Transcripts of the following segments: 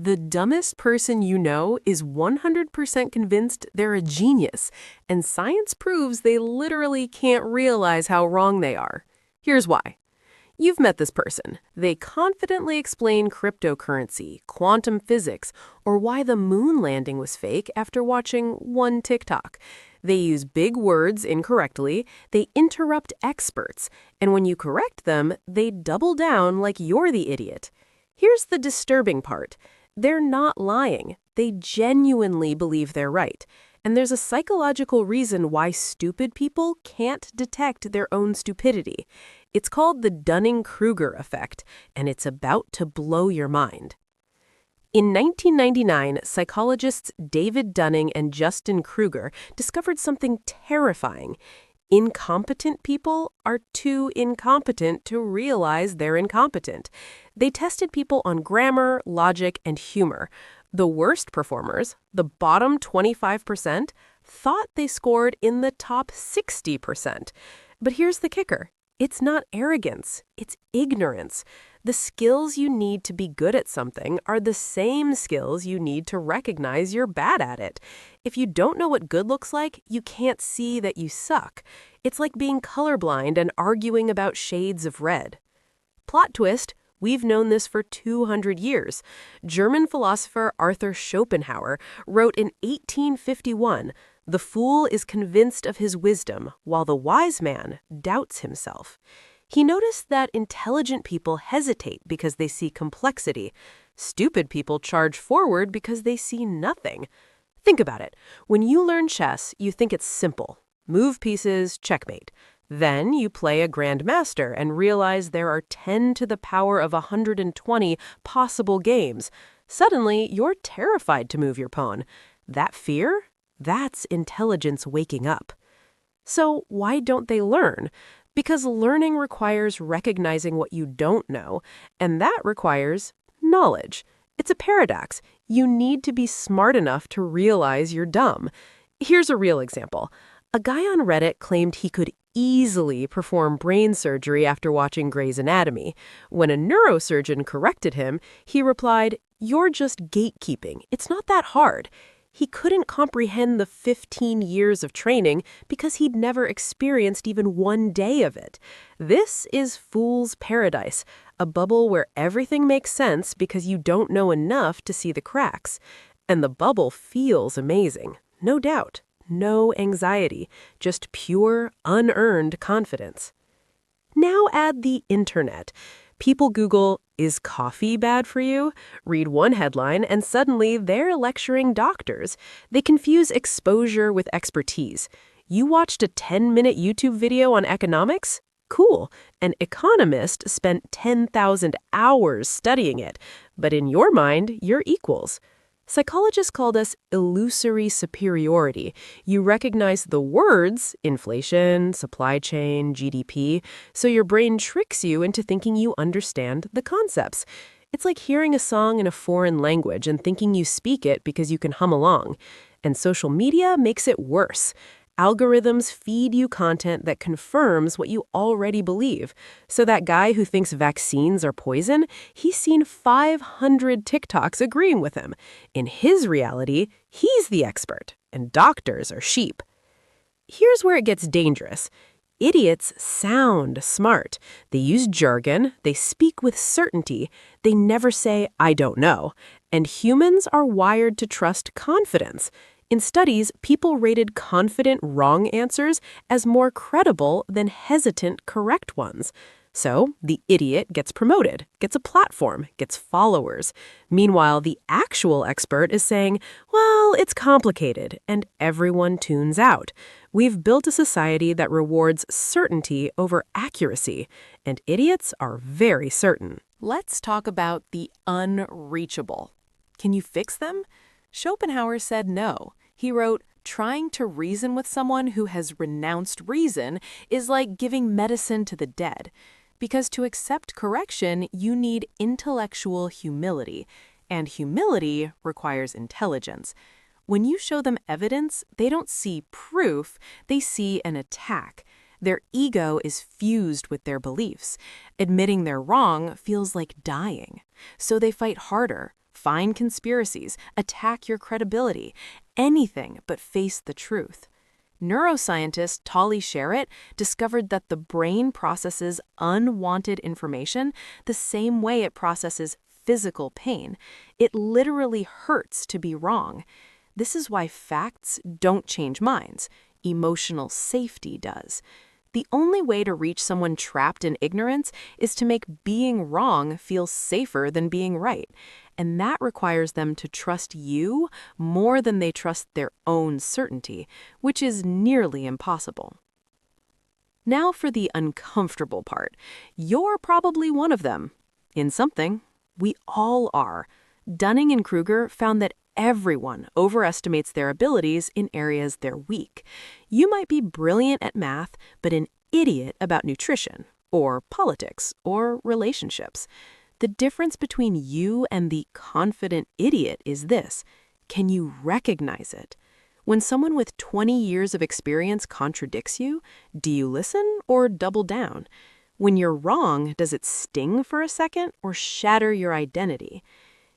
The dumbest person you know is 100% convinced they're a genius, and science proves they literally can't realize how wrong they are. Here's why. You've met this person. They confidently explain cryptocurrency, quantum physics, or why the moon landing was fake after watching one TikTok. They use big words incorrectly, they interrupt experts, and when you correct them, they double down like you're the idiot. Here's the disturbing part. They're not lying. They genuinely believe they're right. And there's a psychological reason why stupid people can't detect their own stupidity. It's called the Dunning-Kruger Effect, and it's about to blow your mind. In 1999, psychologists David Dunning and Justin Kruger discovered something terrifying. Incompetent people are too incompetent to realize they're incompetent. They tested people on grammar, logic, and humor. The worst performers, the bottom 25%, thought they scored in the top 60%. But here's the kicker. It's not arrogance, it's ignorance. The skills you need to be good at something are the same skills you need to recognize you're bad at it. If you don't know what good looks like, you can't see that you suck. It's like being colorblind and arguing about shades of red. Plot twist, we've known this for 200 years. German philosopher Arthur Schopenhauer wrote in 1851, "The fool is convinced of his wisdom, while the wise man doubts himself." He noticed that intelligent people hesitate because they see complexity. Stupid people charge forward because they see nothing. Think about it. When you learn chess, you think it's simple. Move pieces, checkmate. Then you play a grandmaster and realize there are 10 to the power of 120 possible games. Suddenly, you're terrified to move your pawn. That fear? That's intelligence waking up. So why don't they learn? Because learning requires recognizing what you don't know, and that requires knowledge. It's a paradox. You need to be smart enough to realize you're dumb. Here's a real example. A guy on Reddit claimed he could easily perform brain surgery after watching Grey's Anatomy. When a neurosurgeon corrected him, he replied, "You're just gatekeeping. It's not that hard." He couldn't comprehend the 15 years of training because he'd never experienced even one day of it. This is fool's paradise, a bubble where everything makes sense because you don't know enough to see the cracks. And the bubble feels amazing, no doubt. No anxiety, just pure, unearned confidence. Now add the internet. People Google, "Is coffee bad for you?" Read one headline, and suddenly they're lecturing doctors. They confuse exposure with expertise. You watched a 10-minute YouTube video on economics? Cool. An economist spent 10,000 hours studying it. But in your mind, you're equals. Psychologists called us illusory superiority. You recognize the words, inflation, supply chain, GDP, so your brain tricks you into thinking you understand the concepts. It's like hearing a song in a foreign language and thinking you speak it because you can hum along. And social media makes it worse. Algorithms feed you content that confirms what you already believe. So that guy who thinks vaccines are poison, he's seen 500 TikToks agreeing with him. In his reality, he's the expert, and doctors are sheep. Here's where it gets dangerous. Idiots sound smart. They use jargon, they speak with certainty, they never say, "I don't know." And humans are wired to trust confidence. In studies, people rated confident wrong answers as more credible than hesitant correct ones. So the idiot gets promoted, gets a platform, gets followers. Meanwhile, the actual expert is saying, "Well, it's complicated," and everyone tunes out. We've built a society that rewards certainty over accuracy, and idiots are very certain. Let's talk about the unreachable. Can you fix them? Schopenhauer said no. He wrote, "Trying to reason with someone who has renounced reason is like giving medicine to the dead." Because to accept correction, you need intellectual humility, and humility requires intelligence. When you show them evidence, they don't see proof, they see an attack. Their ego is fused with their beliefs. Admitting they're wrong feels like dying. So they fight harder, find conspiracies, attack your credibility, anything but face the truth. Neuroscientist Tali Sharot discovered that the brain processes unwanted information the same way it processes physical pain. It literally hurts to be wrong. This is why facts don't change minds. Emotional safety does. The only way to reach someone trapped in ignorance is to make being wrong feel safer than being right. And that requires them to trust you more than they trust their own certainty, which is nearly impossible. Now for the uncomfortable part. You're probably one of them. In something, we all are. Dunning-Kruger found that everyone overestimates their abilities in areas they're weak. You might be brilliant at math, but an idiot about nutrition, or politics, or relationships. The difference between you and the confident idiot is this: can you recognize it? When someone with 20 years of experience contradicts you, do you listen or double down? When you're wrong, does it sting for a second or shatter your identity?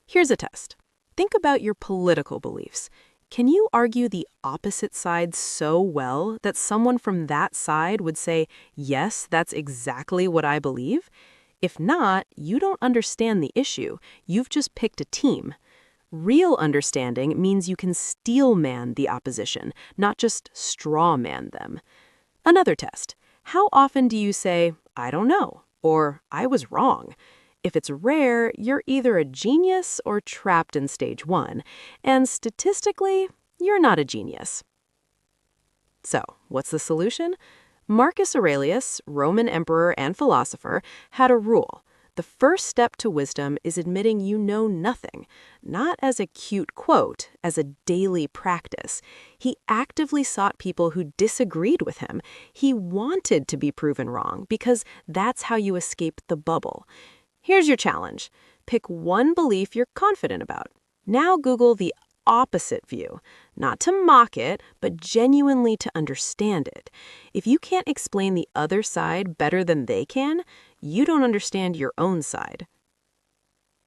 Here's a test. Think about your political beliefs. Can you argue the opposite side so well that someone from that side would say, yes, that's exactly what I believe? If not, you don't understand the issue. You've just picked a team. Real understanding means you can steel man the opposition, not just straw man them. Another test. How often do you say, I don't know, or I was wrong? If it's rare, you're either a genius or trapped in stage 1, and statistically, you're not a genius. So, what's the solution? Marcus Aurelius, Roman emperor and philosopher, had a rule. The first step to wisdom is admitting you know nothing, not as a cute quote, as a daily practice. He actively sought people who disagreed with him. He wanted to be proven wrong because that's how you escape the bubble. Here's your challenge. Pick one belief you're confident about. Now Google the opposite view, not to mock it, but genuinely to understand it. If you can't explain the other side better than they can, you don't understand your own side.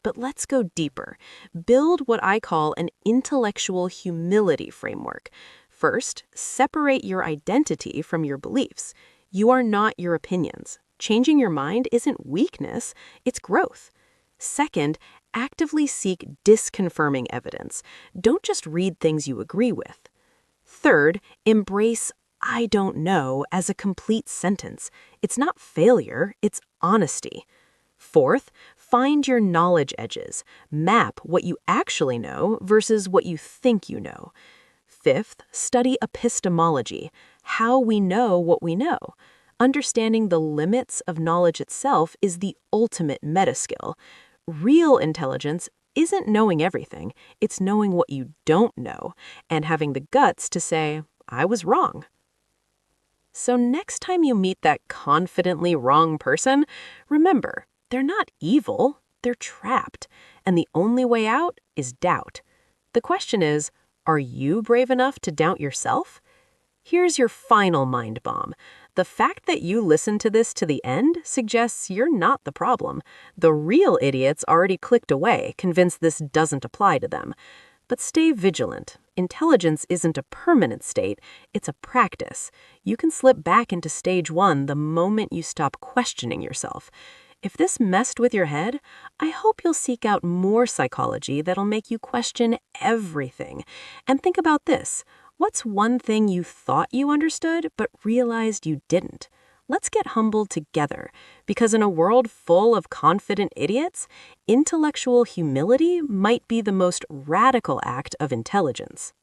But let's go deeper. Build what I call an intellectual humility framework. First, separate your identity from your beliefs. You are not your opinions. Changing your mind isn't weakness, it's growth. Second, actively seek disconfirming evidence. Don't just read things you agree with. Third, embrace I don't know as a complete sentence. It's not failure, it's honesty. Fourth, find your knowledge edges. Map what you actually know versus what you think you know. Fifth, study epistemology, how we know what we know. Understanding the limits of knowledge itself is the ultimate meta-skill. Real intelligence isn't knowing everything, it's knowing what you don't know and having the guts to say, I was wrong. So next time you meet that confidently wrong person, remember, they're not evil, they're trapped, and the only way out is doubt. The question is, are you brave enough to doubt yourself? Here's your final mind bomb. The fact that you listened to this to the end suggests you're not the problem. The real idiots already clicked away, convinced this doesn't apply to them. But stay vigilant. Intelligence isn't a permanent state, it's a practice. You can slip back into stage 1 the moment you stop questioning yourself. If this messed with your head, I hope you'll seek out more psychology that'll make you question everything. And think about this. What's one thing you thought you understood but realized you didn't? Let's get humbled together, because in a world full of confident idiots, intellectual humility might be the most radical act of intelligence.